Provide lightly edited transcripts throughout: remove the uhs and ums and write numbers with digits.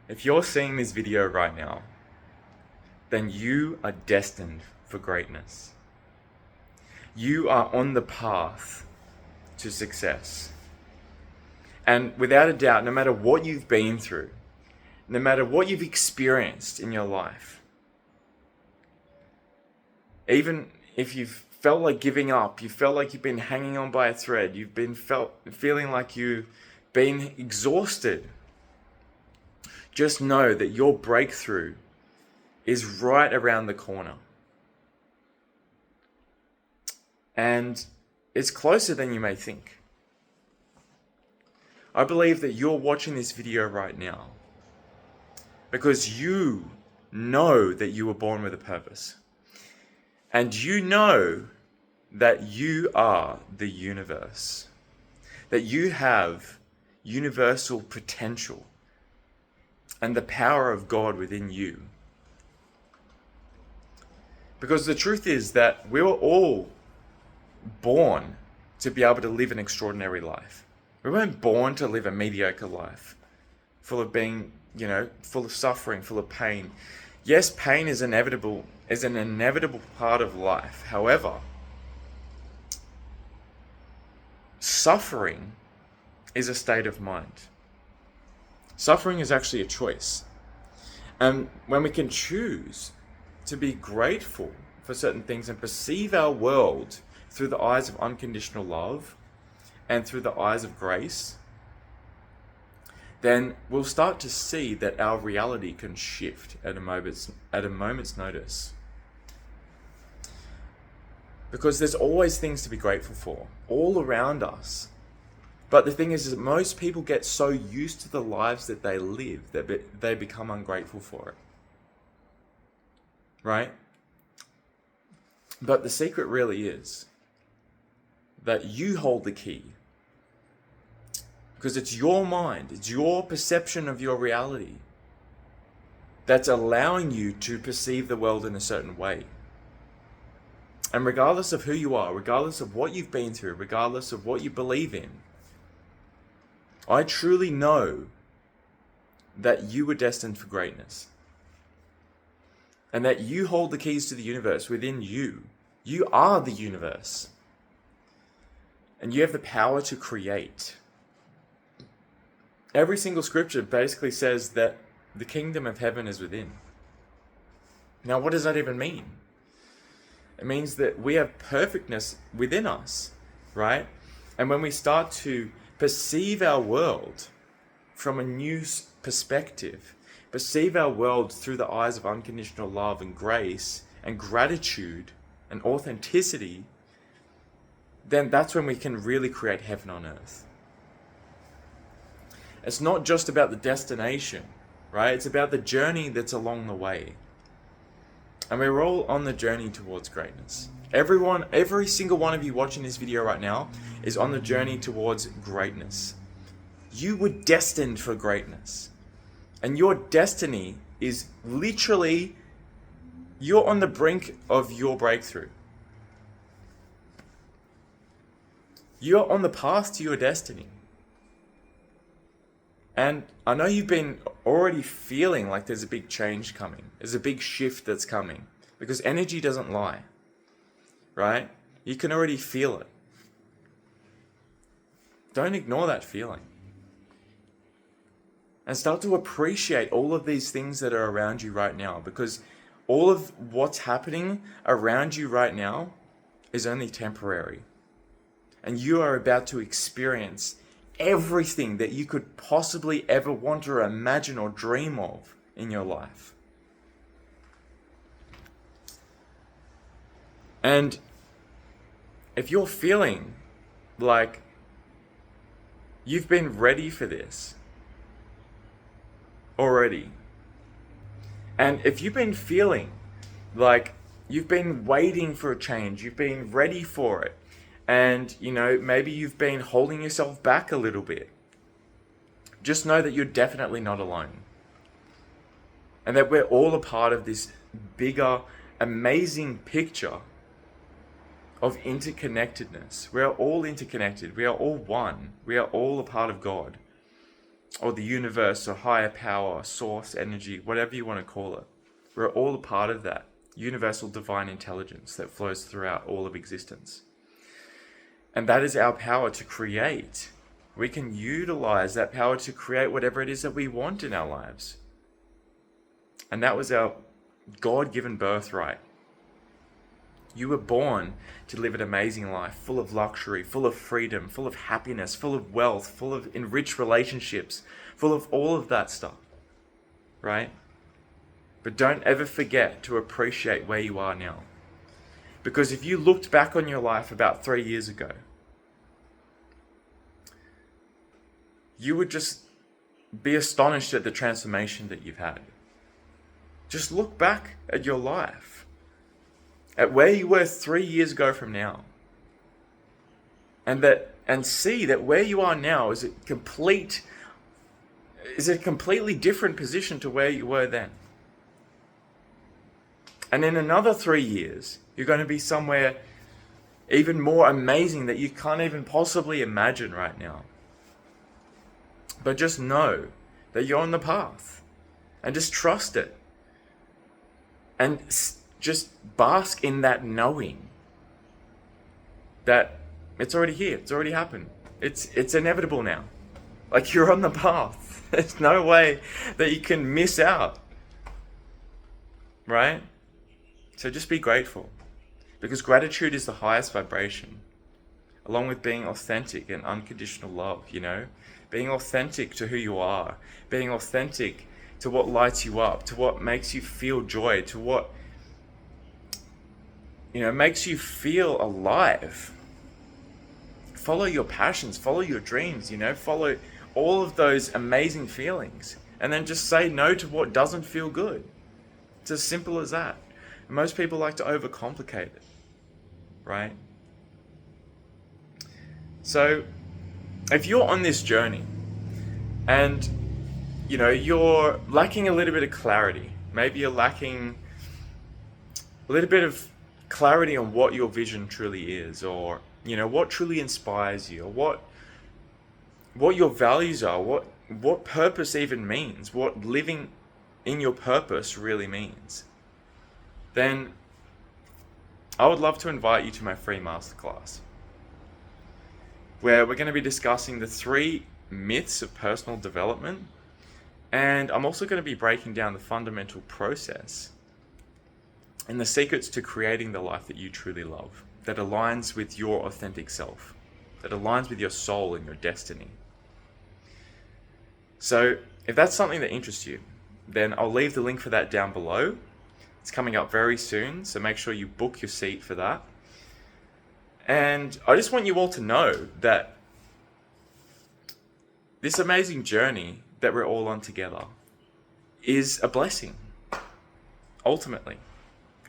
If you're seeing this video right now, then you are destined for greatness. You are on the path to success. And without a doubt, no matter what you've been through, no matter what you've experienced in your life, even if you've felt like giving up, you felt like you've been hanging on by a thread, you've been feeling like you've been exhausted, just know that your breakthrough is right around the corner. And it's closer than you may think. I believe that you're watching this video right now because you know that you were born with a purpose. And you know that you are the universe. That you have universal potential and the power of God within you. Because the truth is that we were all born to be able to live an extraordinary life. We weren't born to live a mediocre life, full of being, full of suffering, full of pain. Yes, pain is an inevitable part of life. However, suffering is a state of mind. Suffering is actually a choice. And when we can choose to be grateful for certain things and perceive our world through the eyes of unconditional love and through the eyes of grace, then we'll start to see that our reality can shift at a moment's notice. Because there's always things to be grateful for, all around us. But the thing is that most people get so used to the lives that they live that they become ungrateful for it. Right? But the secret really is that you hold the key. Because it's your mind, it's your perception of your reality that's allowing you to perceive the world in a certain way. And regardless of who you are, regardless of what you've been through, regardless of what you believe in, I truly know that you were destined for greatness. And that you hold the keys to the universe within you. You are the universe. And you have the power to create. Every single scripture basically says that the kingdom of heaven is within. Now, what does that even mean? It means that we have perfectness within us, right? And when we start to perceive our world from a new perspective, perceive our world through the eyes of unconditional love and grace and gratitude and authenticity, then that's when we can really create heaven on earth. It's not just about the destination, right? It's about the journey that's along the way. And we're all on the journey towards greatness. Every single one of you watching this video right now is on the journey towards greatness. You were destined for greatness. And your destiny is literally, you're on the brink of your breakthrough. You're on the path to your destiny. And I know you've been already feeling like there's a big change coming. There's a big shift that's coming. Because energy doesn't lie. Right? You can already feel it. Don't ignore that feeling. And start to appreciate all of these things that are around you right now. Because all of what's happening around you right now is only temporary. And you are about to experience everything that you could possibly ever want or imagine or dream of in your life. And if you're feeling like you've been ready for this already, and if you've been feeling like you've been waiting for a change, you've been ready for it, and maybe you've been holding yourself back a little bit, just know that you're definitely not alone. And that we're all a part of this bigger, amazing picture of interconnectedness. We are all interconnected. We are all one. We are all a part of God. or the universe, or higher power, source, energy, whatever you want to call it. We're all a part of that universal divine intelligence that flows throughout all of existence. And that is our power to create. We can utilize that power to create whatever it is that we want in our lives. And that was our God-given birthright. You were born to live an amazing life, full of luxury, full of freedom, full of happiness, full of wealth, full of enriched relationships, full of all of that stuff, right? But don't ever forget to appreciate where you are now. Because if you looked back on your life about 3 years ago, you would just be astonished at the transformation that you've had. Just look back at your life, at where you were 3 years ago from now, and see that where you are now is a completely different position to where you were then. And in another 3 years, you're going to be somewhere even more amazing that you can't even possibly imagine right now. But just know that you're on the path, and just trust it. And just bask in that knowing that it's already here, it's already happened. It's inevitable now. Like, you're on the path. There's no way that you can miss out. Right? So just be grateful. Because gratitude is the highest vibration. Along with being authentic and unconditional love, Being authentic to who you are. Being authentic to what lights you up, to what makes you feel joy, to what, makes you feel alive. Follow your passions, follow your dreams, follow all of those amazing feelings. And then just say no to what doesn't feel good. It's as simple as that. And most people like to overcomplicate it, right? So, if you're on this journey and you're lacking a little bit of clarity. Maybe you're lacking a little bit of clarity on what your vision truly is, or, what truly inspires you, or what your values are, what purpose even means, what living in your purpose really means. Then I would love to invite you to my free masterclass, where we're going to be discussing the 3 myths of personal development. And I'm also going to be breaking down the fundamental process and the secrets to creating the life that you truly love, that aligns with your authentic self, that aligns with your soul and your destiny. So if that's something that interests you, then I'll leave the link for that down below. It's coming up very soon, so make sure you book your seat for that. And I just want you all to know that this amazing journey that we're all on together is a blessing, ultimately.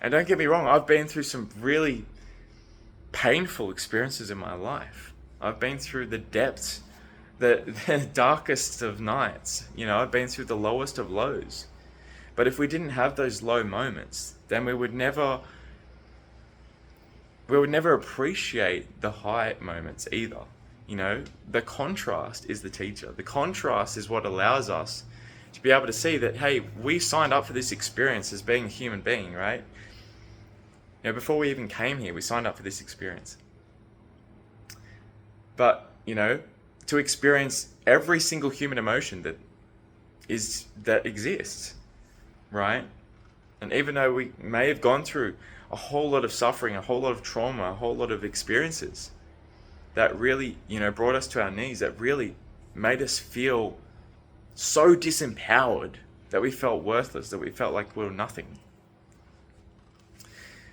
And don't get me wrong, I've been through some really painful experiences in my life. I've been through the depths, the darkest of nights. I've been through the lowest of lows. But if we didn't have those low moments, then we would never appreciate the high moments either. The contrast is the teacher. The contrast is what allows us to be able to see that, hey, we signed up for this experience as being a human being, right? Before we even came here, we signed up for this experience. But, to experience every single human emotion that exists, right? And even though we may have gone through a whole lot of suffering, a whole lot of trauma, a whole lot of experiences that really, brought us to our knees, that really made us feel so disempowered that we felt worthless, that we felt like we were nothing.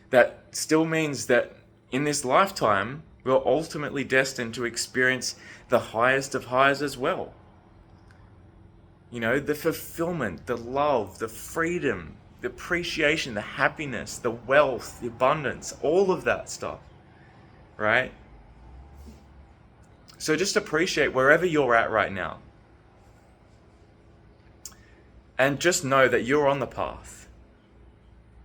That still means that in this lifetime, we're ultimately destined to experience the highest of highs as well. The fulfillment, the love, the freedom, the appreciation, the happiness, the wealth, the abundance, all of that stuff, right? So just appreciate wherever you're at right now. And just know that you're on the path,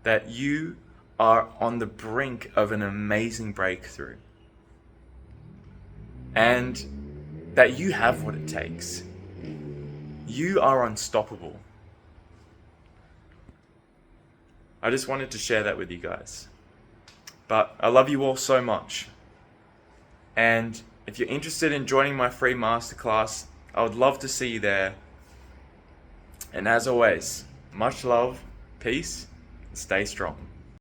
that you are on the brink of an amazing breakthrough, and that you have what it takes. You are unstoppable. I just wanted to share that with you guys. But I love you all so much. And if you're interested in joining my free masterclass, I would love to see you there. And as always, much love, peace, and stay strong.